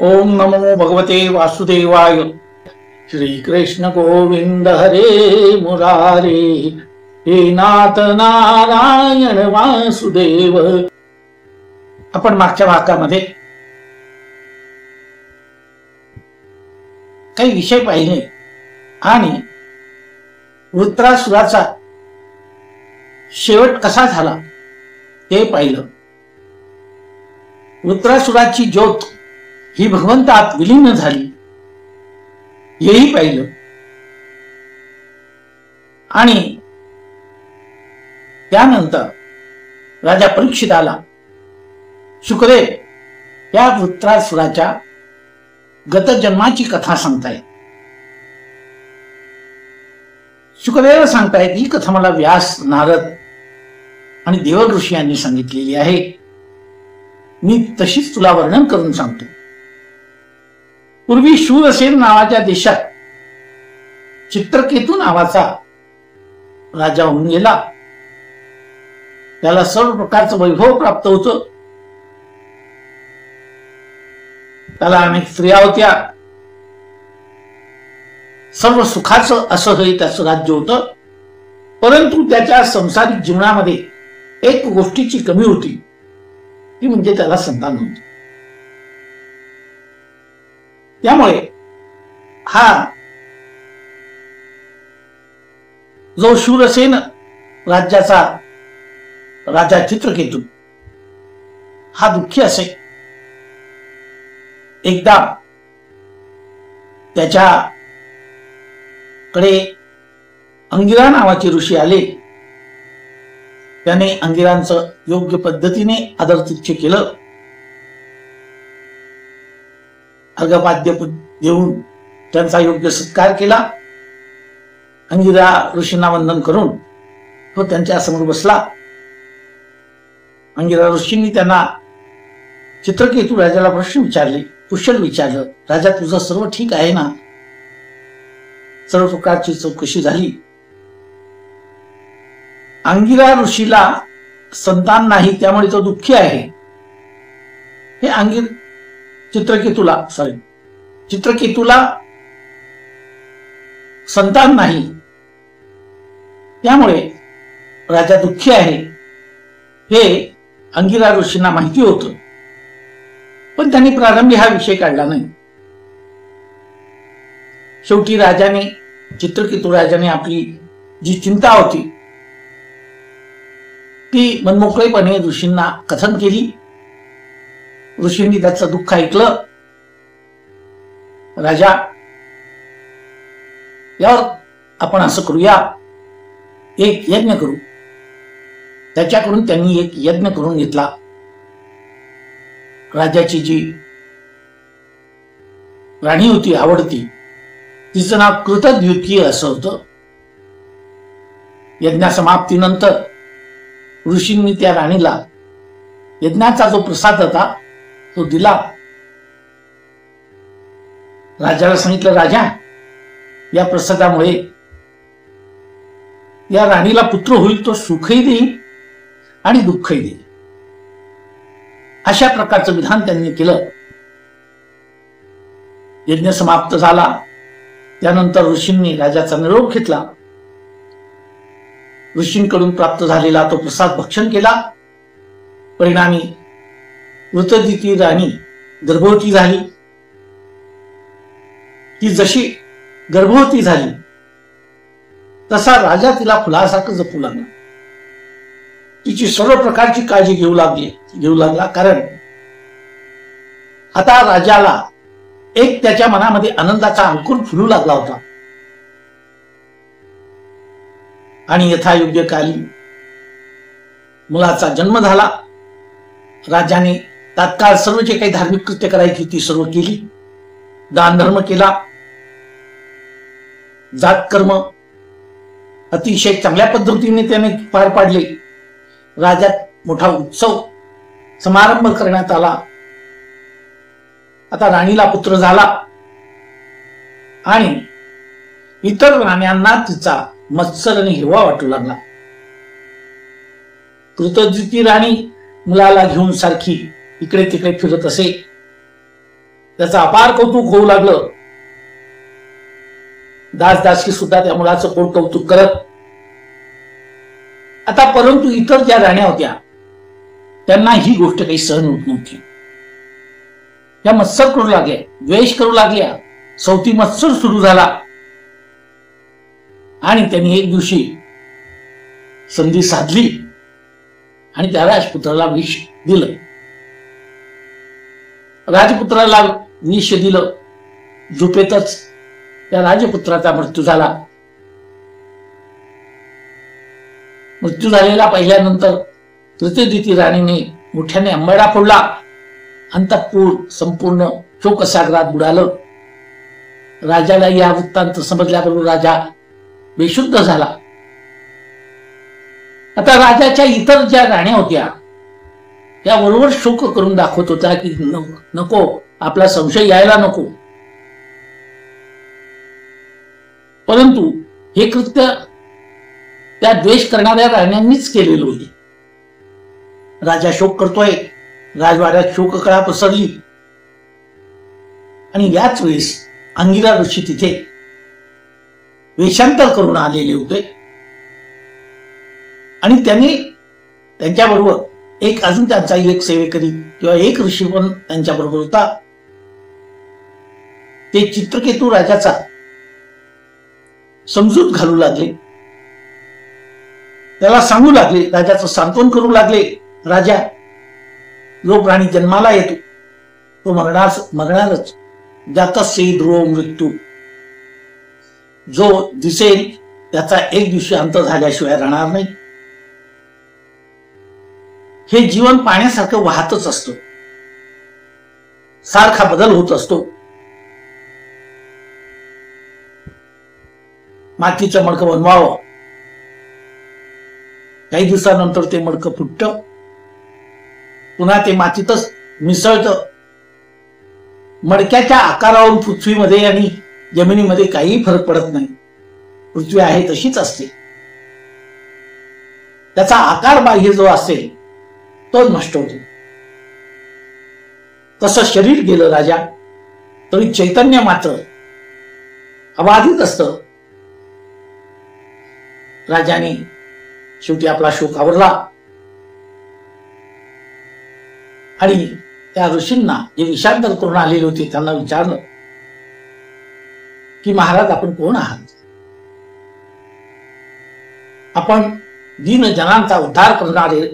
ओम नमो भगवते वासुदेवाय। श्री कृष्ण गोविंद हरे मुरारे, हे नाथ नारायण वासुदेव। आपण मागच्या भागामध्ये काही विषय पाहिले आणि वृत्रासुराचा शेवट कसा झाला ते पाहिलं। वृत्रासुराची ज्योत ही भगवंतात विलीन झाली हेही पाहिलं आणि त्यानंतर राजा परीक्षिताला शुकदेव या वृत्रासुराच्या गतजन्माची कथा सांगतायत। शुकदेव सांगतायत ही कथा मला व्यास, नारद आणि देव ऋषी यांनी सांगितलेली आहे। मी तशीच तुला वर्णन करून सांगतो। पूर्वी शूरसेन नावाच्या देशात चित्रकेतू नावाचा राजा होऊन गेला। त्याला सर्व प्रकारचं वैभव प्राप्त होतं। त्याला अनेक स्त्रिया होत्या। सर्व सुखाचं असं हे त्याचं राज्य होतं। परंतु त्याच्या संसारिक जीवनामध्ये एक गोष्टीची कमी होती, ती म्हणजे त्याला संतान नव्हतं। त्यामुळे हा जो शूरसेन राज्याचा राजा चित्रकेतू हा दुःखी असे। एकदा त्याच्याकडे अंगिरा नावाचे ऋषी आले। त्याने अंगिरांचं योग्य पद्धतीने आदरातिथ्य केलं। अर्घपाद्य देऊन त्यांचा योग्य सत्कार केला। अंगिरा ऋषींना वंदन करून तो त्यांच्या समोर बसला। अंगिरा ऋषींनी त्यांना चित्रकेतू राजाला प्रश्न विचारले, कुशल विचारलं, राजा तुझं सर्व ठीक आहे ना? सर्व प्रकारची चौकशी झाली। अंगिरा ऋषीला संतान नाही, त्यामुळे तो दुःखी आहे। हे चित्रकेतूला संतान नाही, त्यामुळे राजा दुःखी आहे हे अंगिरा ऋषींना माहिती होतं। पण त्यांनी प्रारंभी हा विषय काढला नाही। शेवटी चित्रकेतू राजाने आपली जी चिंता होती ती मनमोकळेपणे ऋषींना कथन केली। ऋषींनी त्याचं दुःख ऐकलं। राजा, यावर आपण असं करूया, एक यज्ञ करू। त्याच्याकडून त्यांनी एक यज्ञ करून घेतला। राजाची जी राणी होती आवडती, तिचं नाव कृतद्युती असं होतं। यज्ञा समाप्तीनंतर ऋषींनी त्या राणीला यज्ञाचा जो प्रसाद होता तो दिला। राजाला सांगितलं, राजा, या प्रसादामुळे या राणीला पुत्र होईल, तो सुखही देईल आणि दुःखही देईल। अशा प्रकारचं विधान त्यांनी केलं। यज्ञ समाप्त झाला। त्यानंतर ऋषींनी राजाचा निरोप घेतला। ऋषींकडून प्राप्त झालेला तो प्रसाद भक्षण केला। परिणामी वृत्रदिती राणी गर्भवती झाली। ती जशी गर्भवती झाली तसा राजा तिला फुलासारखं जपू लागला। तिची सर्व प्रकारची काळजी घेऊ लागला। कारण आता राजाला एक त्याच्या मनामध्ये आनंदाचा अंकुर फुलू लागला होता। आणि यथायोग्य काली मुलाचा जन्म झाला। राजाने तात्काळ सर्व जे काही धार्मिक कृत्य करायची ती सर्व केली। दान धर्म केला। जात कर्म अतिशय चांगल्या पद्धतीने त्याने पार पाडले। राज्यात मोठा उत्सव समारंभ करण्यात आला। आता राणीला पुत्र झाला आणि इतर राण्यांना तिचा मत्सर आणि हिरवा वाटू लागला। कृतद्युती राणी मुलाला घेऊन सारखी इकडे तिकडे फिरत असे। त्याचं अपार कौतुक होऊ लागलं. दासदासी सुद्धा त्या मुलाचं खूप कौतुक करत. आता परंतु इतर ज्या राण्या होत्या त्यांना ही गोष्ट काही सहन होत नव्हती. त्या मत्सर करू लागल्या, द्वेष करू लागल्या. सौती मत्सर सुरू झाला आणि त्यांनी एक दिवशी संधी साधली आणि त्या राजपुत्राला विष दिलं. राजपुत्राला विष दिलं. झोपेतच त्या राजपुत्राचा मृत्यू झाला. मृत्यू झालेला पाहिल्यानंतर ऋतुदिती राणीने मोठ्याने अंबाडा फोडला. अंतःपुर संपूर्ण शोकसागरात बुडालं. राजाला या वृत्तांत समजल्याबरोबर राजा बेशुद्ध झाला. आता राजाच्या इतर ज्या राण्या होत्या त्याबरोबर शोक करून दाखवत होता की नको, आपला संशय यायला नको. परंतु हे कृत्य त्या द्वेष करणाऱ्या राण्यांनीच केलेलं होते. राजा शोक करतोय, राजवाड्यात शोककळा पसरली आणि याच वेळेस अंगिरा ऋषी तिथे वेषांतर करून आलेले होते आणि त्यांनी त्यांच्याबरोबर अजून त्यांचा एक सेवेकरी किंवा एक ऋषी पण त्यांच्याबरोबर होता. ते चित्रकेतू राजाचा समजूत घालू लागले, त्याला सांगू लागले, राजाचं सांत्वन करू लागले. राजा, जो प्राणी जन्माला येतो तो मरणारच. जातस्य ध्रुव मृत्यू. जो दिसेल त्याचा एक दिवशी अंत झाल्याशिवाय राहणार नाही. हे जीवन पाण्यासारखं वाहतच असतं, सारखा बदल होत असतो. मातीचं मडकं बनवावं, काही दिवसानंतर ते मडकं फुटतं, पुन्हा ते मातीतच मिसळतं. मडक्याच्या आकारावरून पृथ्वीमध्ये आणि जमिनीमध्ये काही फरक पडत नाही. पृथ्वी आहे तशीच असते. त्याचा आकार बाह्य जो असेल तो नष्ट होतो. तसं शरीर गेलं राजा तरी चैतन्य मात्र अबाधित असतं. राजाने शेवटी आपला शोक आवरला आणि त्या ऋषींना जे विषांतर करून आलेले होते त्यांना विचारलं की महाराज, आपण कोण आहात? आपण दीन जनांचा उद्धार करणारे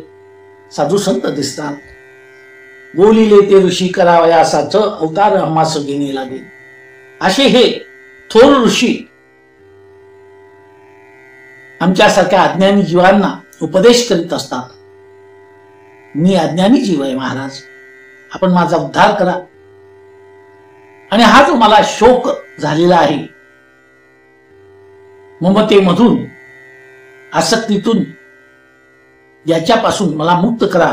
साधू संत दिसतात. बोलिले ते ऋषी करावयासाच अवतार आम्हास घेणे लागेल. असे हे थोर ऋषी आमच्यासारख्या अज्ञानी जीवांना उपदेश करीत असतात. मी अज्ञानी जीव आहे महाराज, आपण माझा उद्धार करा. आणि हा जो मला शोक झालेला आहे, ममतेमधून, आसक्तीतून, याच्यापासून मला मुक्त करा.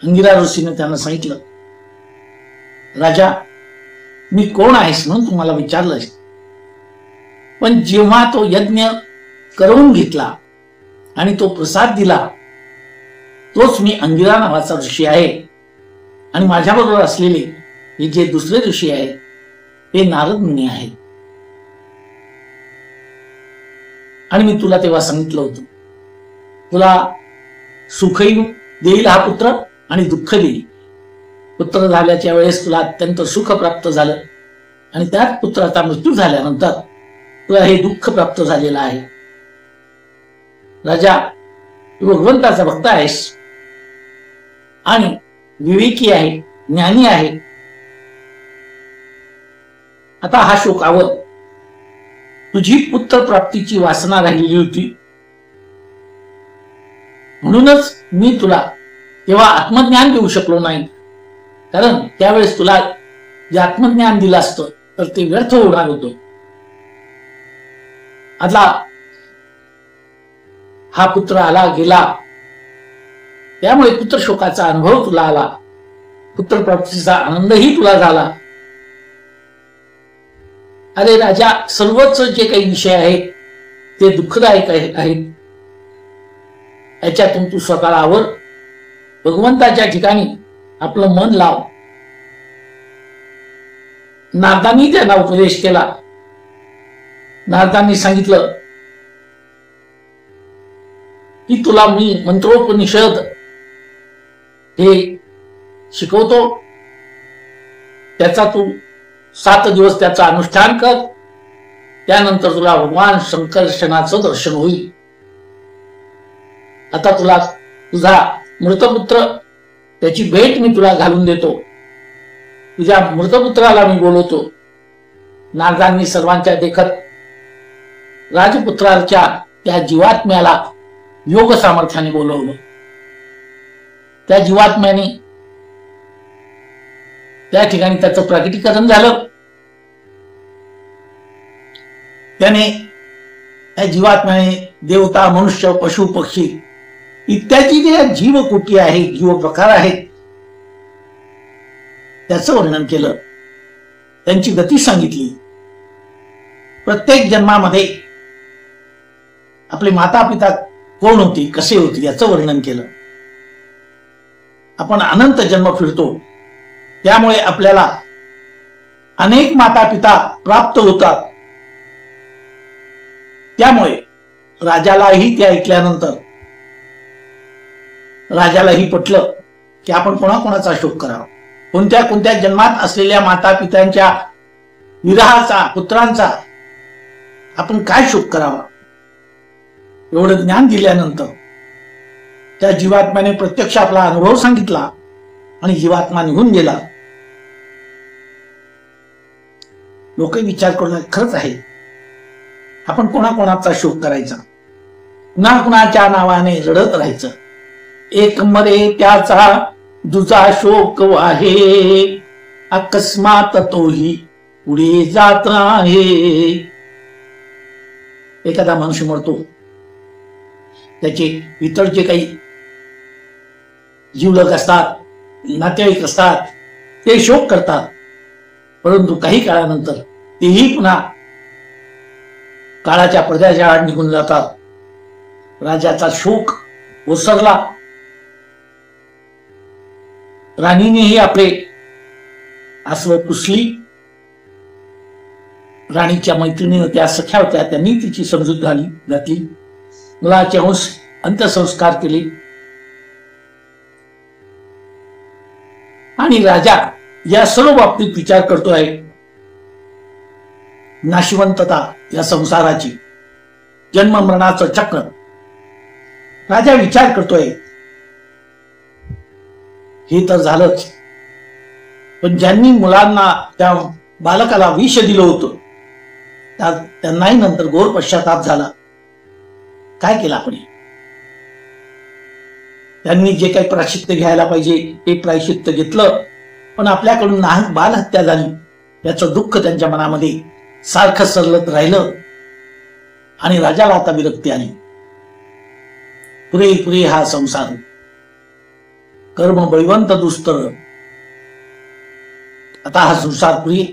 अंगिरा ऋषीने त्यांना सांगितलं, राजा, मी कोण आहेस म्हणून तुम्हाला विचारलं, पण जेव्हा तो यज्ञ करवून घेतला आणि तो प्रसाद दिला तोच मी अंगिरा नावाचा ऋषी आहे. आणि माझ्याबरोबर असलेले हे जे दुसरे ऋषी आहेत ते नारद मुनी आहेत. आणि मी तुला तेव्हा सांगितलं होतं, तुला सुखही देईल हा पुत्र आणि दुःख देईल. पुत्र झाल्याच्या वेळेस तुला अत्यंत सुख प्राप्त झालं आणि त्याच पुत्राचा मृत्यू झाल्यानंतर तुला हे दुःख प्राप्त झालेलं आहे. राजा, तू भगवंताचा भक्त आहेस आणि विवेकी आहे, ज्ञानी आहे. आता हा शोकावर तुझी पुत्र प्राप्तीची वासना राहिलेली होती, म्हणूनच मी तुला तेव्हा आत्मज्ञान देऊ शकलो नाही. कारण त्यावेळेस तुला जे आत्मज्ञान दिलं असतं तर ते व्यर्थ होणार होतं. आता हा पुत्र आला गेला, त्यामुळे पुत्र शोकाचा अनुभव तुला आला, पुत्र प्राप्तीचा आनंदही तुला झाला. अरे राजा, सर्वच जे काही विषय आहेत ते दुःखदायक आहेत. याच्यातून तू स्वतःला आवर, भगवंताच्या ठिकाणी आपलं मन लाव नारदांनी त्यांना उपदेश केला. नारदांनी सांगितलं की तुला मी मंत्रोपनिषद हे शिकवतो, त्याचा तू 7 दिवस त्याचं अनुष्ठान कर, त्यानंतर तुला भगवान संकर्षणाचं दर्शन होईल. आता तुला तुझा मृतपुत्र त्याची भेट मी तुला घालून देतो. तुझ्या मृतपुत्राला मी बोलवतो. नारदांनी सर्वांच्या देखत राजपुत्राच्या त्या जीवात्म्याला योग सामर्थ्याने बोलवलं. त्या जीवात्म्याने त्या ठिकाणी त्याचं प्रकटीकरण झालं. त्याने त्या जीवात्म्याने देवता, मनुष्य, पशु, पक्षी इत्यादी जे जीवकोटी आहेत, जीव प्रकार आहेत, त्याचं वर्णन केलं. त्यांची गती सांगितली. प्रत्येक जन्मामध्ये आपले माता पिता कोण होती, कसे होते याचं वर्णन केलं. आपण अनंत जन्म फिरतो, त्यामुळे आपल्याला अनेक माता पिता प्राप्त होतात. त्यामुळे राजालाही ते ऐकल्यानंतर राजालाही पटलं की आपण कोणाकोणाचा शोक करावा. कोणत्या कोणत्या जन्मात असलेल्या माता पित्यांच्या विरहाचा, पुत्रांचा आपण काय शोक करावा. एवढं ज्ञान दिल्यानंतर त्या जीवात्म्याने प्रत्यक्ष आपला अनुभव सांगितला आणि जीवात्मा निघून गेला. लोक विचार करून खरंच आहे, आपण कोणाकोणाचा शोक करायचा, कुणाकुणाच्या नावाने रडत राहायचं. एक मरे त्याचा दुजा शोक वाहे, अकस्मात तोही पुढे जात आहे. एखादा मनुष्य मरतो, त्याचे इतर जे काही जीवलग असतात, नातेवाईक असतात, ते शोक करतात. परंतु काही काळानंतर तेही पुन्हा काळाच्या पडद्याच्या आड निघून जातात. राजाचा शोक ओसरला. राणीनेही आपले आसव पुसली. राणीच्या मैत्रिणीनं त्या सख्या होत्या, त्यांनी तिची समजूत घातली. मुलाचे अंश अंत्यसंस्कार केले. आणि राजा या सर्व बाबतीत विचार करतोय. नाशिवंतता या संसाराची, जन्म मरणाचं चक्र. राजा विचार करतोय, हे तर झालंच, पण ज्यांनी मुलांना, त्या बालकाला विष दिलं होतं, त्यांनाही नंतर घोर पश्चाताप झाला. काय केलं आपण? त्यांनी जे काही प्रायश्चित्त घ्यायला पाहिजे ते प्रायश्चित्त घेतलं, पण आपल्याकडून नाहक बालहत्या झाली याचं दुःख त्यांच्या मनामध्ये सारखं सरलत राहिलं. आणि राजाला आता विरक्ती आली. पुरे पुरे हा संसार, कर्म बळवंत दुस्तर. आता हा संसार पुरे.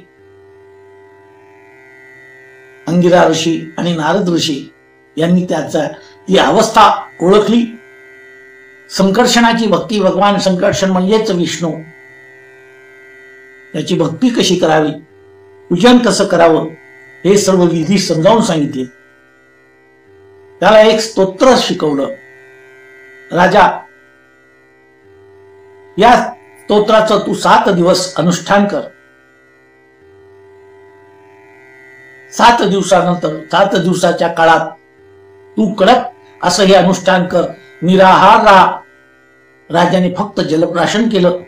अंगिरा ऋषी आणि नारद ऋषी यांनी त्याचा ती अवस्था ओळखली. संकर्षणाची भक्ती, भगवान संकर्षण म्हणजेच विष्णू, त्याची भक्ती कशी करावी, पूजन कसं करावं, हे सर्व विधी समजावून सांगितले. त्याला एक स्तोत्र शिकवलं. राजा, या स्तोत्राचं तू 7 दिवस अनुष्ठान कर. 7 दिवसानंतर, 7 दिवसाच्या काळात तू कडक असं हे अनुष्ठान कर, निराहार राहा. राजाने फक्त जलप्राशन केलं.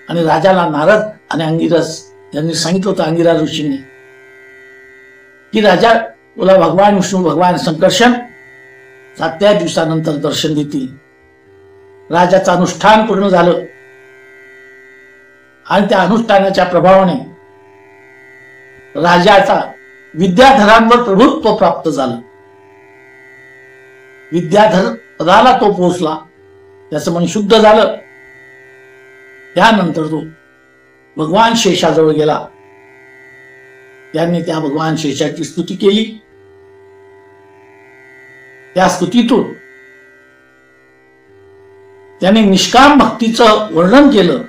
आणि राजाला नारद आणि अंगिरस यांनी सांगितलं होतं, अंगिरा ऋषींनी, की राजा, तुला भगवान विष्णू, भगवान संकर्षण 7व्या दिवसानंतर दर्शन देतील. राजाचं अनुष्ठान पूर्ण झालं आणि त्या अनुष्ठानाच्या प्रभावाने राजाचा विद्याधरांवर प्रभुत्व प्राप्त झालं. विद्याधर पदाला तो पोहोचला, त्याचं मन शुद्ध झालं. त्यानंतर तो भगवान शेषाजवळ गेला. त्यांनी त्या भगवान शेषाची स्तुती केली. त्या स्तुतीतून त्याने निष्काम भक्तीचं वर्णन केलं.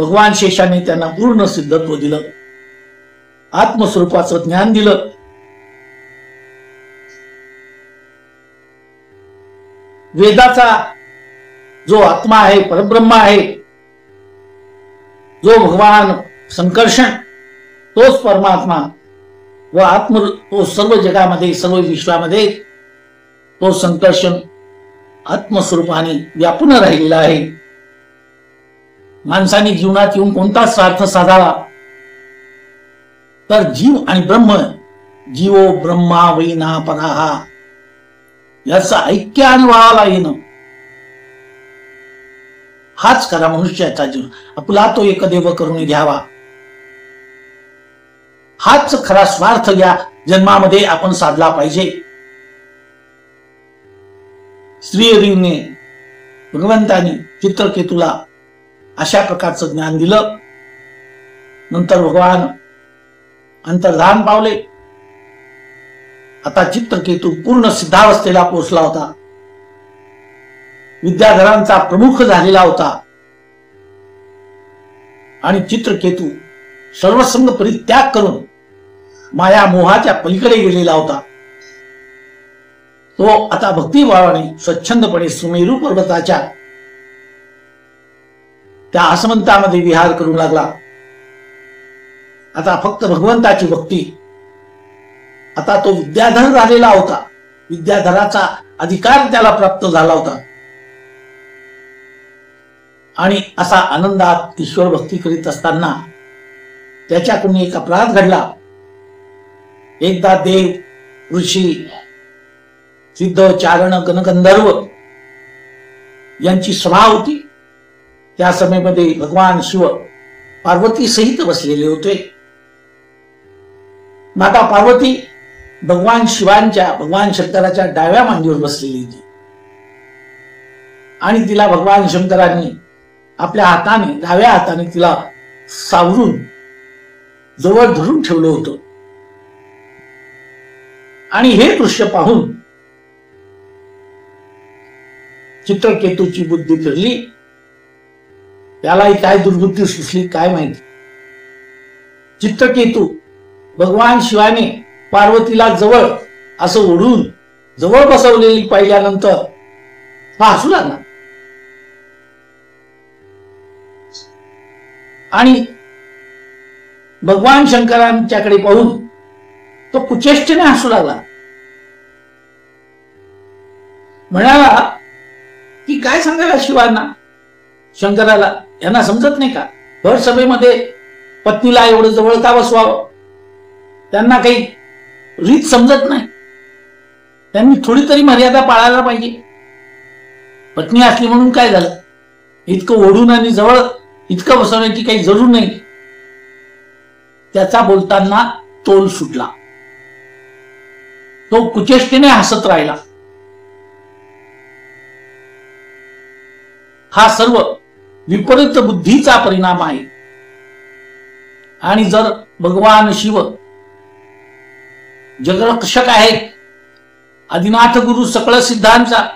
भगवान शेषाने त्यांना पूर्ण सिद्धत्व दिलं, आत्मस्वरूपाचं ज्ञान दिलं. वेदाचा जो आत्मा आहे, परब्रह्म आहे, जो भगवान संकर्षण, तोच परमात्मा व आत्म, तो सर्व जगामध्ये, सर्व विश्वामध्ये तो संकर्षण आत्मस्वरूपाने व्यापून राहिलेला आहे. माणसाने जीवनात येऊन कोणता स्वार्थ साधावा, तर जीव आणि ब्रह्म, जीवो ब्रह्मा वैना पराहा, याचं ऐक्य अनुभवाला येणं, हाच खरा मनुष्याचा जीव. आपला तो एकदेव करून घ्यावा, हाच खरा स्वार्थ या जन्मामध्ये आपण साधला पाहिजे. श्रीहरीने, भगवंतानी चित्रकेतूला अशा प्रकारचं ज्ञान दिलं. नंतर भगवान अंतर्धान पावले. आता चित्रकेतू पूर्ण सिद्धावस्थेला पोहोचला होता, विद्याधरांचा प्रमुख झालेला होता आणि चित्रकेतू सर्वसंग परित्याग करून माया मोहाच्या पलीकडे गेलेला होता. तो आता भक्तिभावाने स्वच्छंदपणे सुमेरू पर्वताच्या त्या आसमंतामध्ये विहार करू लागला. आता फक्त भगवंताची भक्ती. आता तो विद्याधर झालेला होता, विद्याधराचा अधिकार त्याला प्राप्त झाला होता आणि असा आनंदात ईश्वर भक्ती करीत असताना त्याच्याकडून एक अपराध घडला. एकदा देव, ऋषी, सिद्ध, चारण, गणगंधर्व यांची सभा होती. त्या सभेमध्ये भगवान शिव पार्वती सहित बसलेले होते. माता पार्वती भगवान शिवांच्या, भगवान शंकराच्या डाव्या मांडीवर बसलेली होती आणि तिला भगवान शंकरांनी आपल्या हाताने, डाव्या हाताने तिला सावरून जवळ धरून ठेवलं होतं. आणि हे दृश्य पाहून चित्रकेतूची बुद्धी फिरली. त्यालाही काय दुर्बुद्धी सुचली काय माहिती. चित्रकेतू भगवान शिवाने पार्वतीला जवळ असं ओढून जवळ बसवलेली पाहिल्यानंतर हा हसू लागला आणि भगवान शंकरांच्याकडे पाहून तो कुचेष्टेने हसू लागला. म्हणाला की काय सांगायला शिवांना, शंकराला, यांना समजत नाही का भर सभेमध्ये पत्नीला एवढं जवळ का बसवावं? त्यांना काही रीत समजत नाही. त्यांनी थोडी तरी मर्यादा पाळायला पाहिजे. पत्नी असली म्हणून काय झालं, इतकं ओढून आणि जवळ इतकं बसवण्याची काही जरूर नाही. त्याचा बोलताना तोल सुटला. तो कुचेष्टेने हसत राहिला. हा सर्व विपरीत बुद्धीचा परिणाम आहे. आणि जर भगवान शिव जगरक्षक आहेत, आदिनाथ गुरु सकळ सिद्धांचा,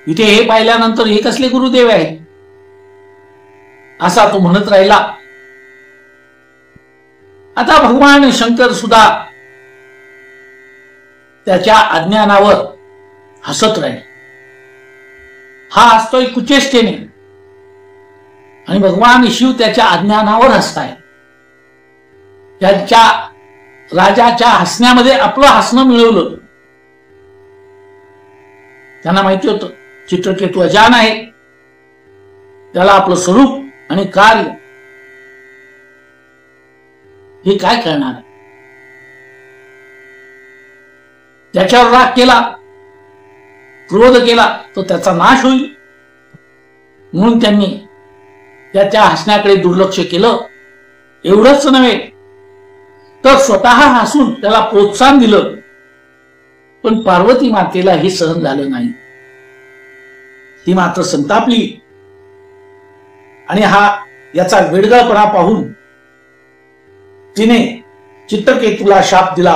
इथे हे पाहिल्यानंतर हे कसले गुरुदेव आहेत असा तो म्हणत राहिला. आता भगवान शंकर सुद्धा त्याच्या अज्ञानावर हसत राहिले. हा हसतोय कुचेष्टेने आणि भगवान शिव त्याच्या अज्ञानावर हसताय. त्यांच्या राजाच्या हसण्यामध्ये आपलं हसणं मिळवलं. त्यांना माहिती होतं चित्रकेतू अजान आहे, त्याला आपलं स्वरूप आणि कार्य हे काय करणार. त्याच्यावर राग केला, क्रोध केला तर त्याचा नाश होईल, म्हणून त्यांनी त्याच्या हसण्याकडे दुर्लक्ष केलं. एवढंच नव्हे तर स्वतः हसून त्याला प्रोत्साहन दिलं. पण पार्वती मातेला हे सहन झालं नाही. ती मात्र संतापली आणि याचा वेडगळपणा पाहून तिने चित्रकेतूला शाप दिला.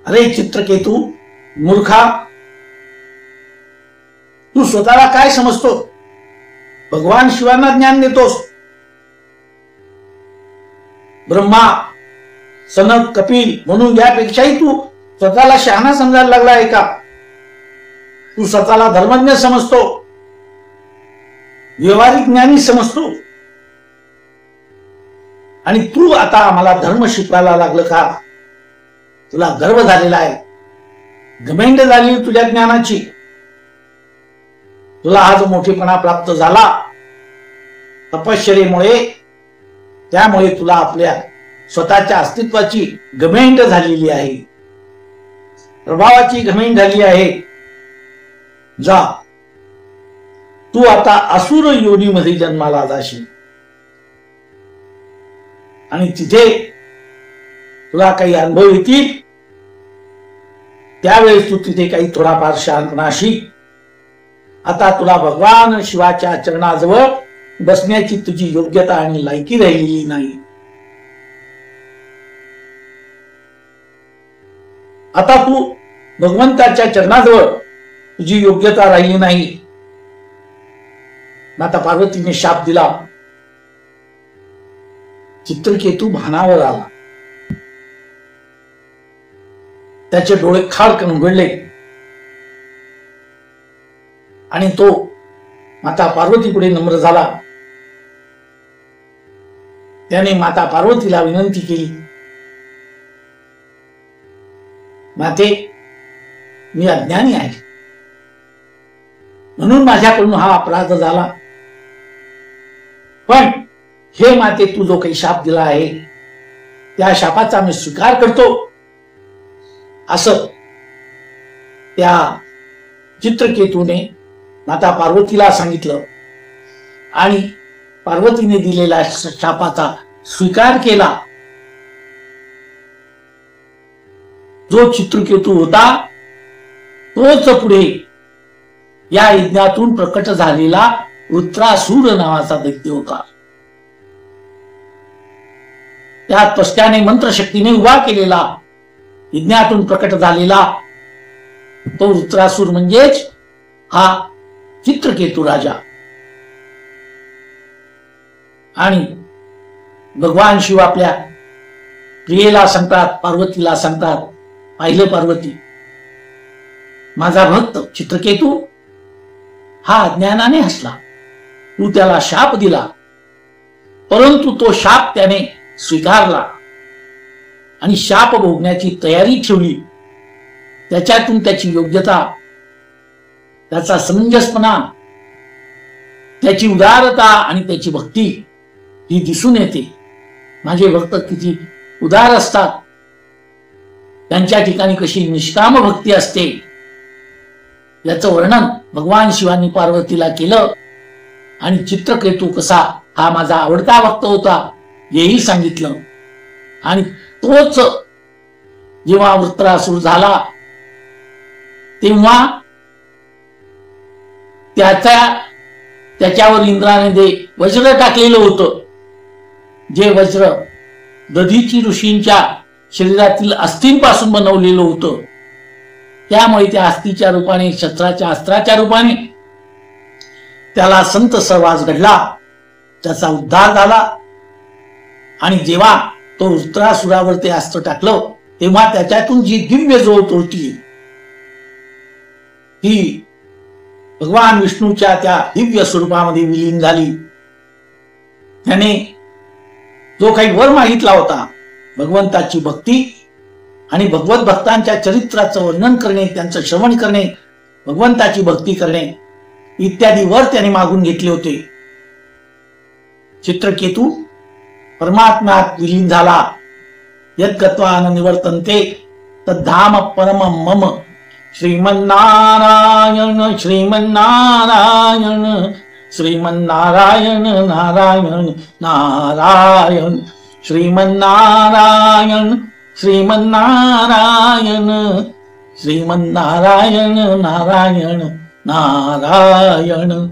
अरे चित्रकेतू मूर्खा, तू स्वतःला काय समजतो? भगवान शिवांना ज्ञान देतोस? ब्रह्मा, सनक, कपिल म्हणून यापेक्षाही तू स्वतःला शहाणा समजायला लागला आहे का? तू स्वतःला धर्मज्ञ समजतो, व्यवहारिक ज्ञानी समजतो, आणि तू आता आम्हाला धर्म शिकवायला लागलं का? तुला गर्व झालेला आहे, घमेंड झाली तुझ्या ज्ञानाची. तुला हा जो मोठेपणा प्राप्त झाला तपश्चर्येमुळे, त्यामुळे तुला आपल्या स्वतःच्या अस्तित्वाची घमेंड झालेली आहे, प्रभावाची घमेंड झाली आहे. जा, तू आता असुर योनीमध्ये जन्माला जाशील आणि तिथे तुला काही अनुभव येतील. त्यावेळेस तू तिथे काही थोडाफार शहाणपणा शिक. आता तुला भगवान शिवाच्या चरणाजवळ बसण्याची तुझी योग्यता आणि लायकी राहिलेली नाही. आता तू भगवंताच्या चरणाजवळ तुझी योग्यता राहिली नाही. माता पार्वतीने शाप दिला. चित्रकेतू भानावर आला. त्याचे डोळे खाडकन उघडले आणि तो माता पार्वती पुढे नम्र झाला. त्याने माता पार्वतीला विनंती केली, माते, मी अज्ञानी आहे, म्हणून माझ्याकडून हा अपराध झाला. पण हे माते, तू जो काही शाप दिला आहे त्या शापाचा मी स्वीकार करतो, असं त्या चित्रकेतूने माता पार्वतीला सांगितलं आणि पार्वतीने दिलेल्या शापाचा स्वीकार केला. जो चित्रकेतू होता तोच पुढे या यज्ञातून प्रकट झालेला वृत्रासूर नावाचा दैत्य होता. त्या त्वष्ट्याने मंत्रशक्तीने उभा केलेला, यज्ञातून प्रकट झालेला तो वृत्रासूर म्हणजेच हा चित्रकेतू राजा. आणि भगवान शिव आपल्या प्रियेला सांगतात, पार्वतीला सांगतात, पाहिलं पार्वती, माझा भक्त चित्रकेतू हा अज्ञानाने हसला, तू त्याला शाप दिला, परंतु तो शाप त्याने स्वीकारला आणि शाप भोगण्याची तयारी ठेवली. त्याच्यातून त्याची योग्यता, त्याचा समंजसपणा, त्याची उदारता आणि त्याची भक्ती ही दिसून येते. माझे भक्त किती उदार असतात, त्यांच्या ठिकाणी कशी निष्काम भक्ती असते, याचं वर्णन भगवान शिवानी पार्वतीला केलं. आणि चित्रकेतू कसा हा माझा आवडता भक्त होता हेही सांगितलं. आणि तोच जेव्हा वृत्रासूर झाला तेव्हा त्याच्यावर इंद्राने वज्र टाकलेलं होतं, जे वज्र दधीची ऋषींच्या शरीरातील अस्थींपासून बनवलेलं होतं. त्यामुळे त्या अस्थीच्या रूपाने, शस्त्राच्या अस्त्राच्या रूपाने त्याला संत सहवास घडला, त्याचा उद्धार झाला. आणि जेव्हा तो वृत्रासुरावर ते अस्त्र टाकलं तेव्हा त्याच्यातून जी दिव्य ज्योत होती ती भगवान विष्णूच्या त्या दिव्य स्वरूपामध्ये विलीन झाली. त्याने जो काही वर मागितला होता, भगवंताची भक्ती आणि भगवत भक्तांच्या चरित्राचं वर्णन करणे, त्यांचं श्रवण करणे, भगवंताची भक्ती करणे इत्यादी वर त्याने मागून घेतले होते. चित्रकेतू परमात्म्यात विलीन झाला. यद्गत्वा न निवर्तन्ते तद्धाम परमं मम. श्रीमन्नारायण श्रीमन्नारायण श्रीमन्नारायण नारायण नारायण श्रीमन्नारायण श्रीमन्नारायण श्रीमन्नारायण नारायण नारायण.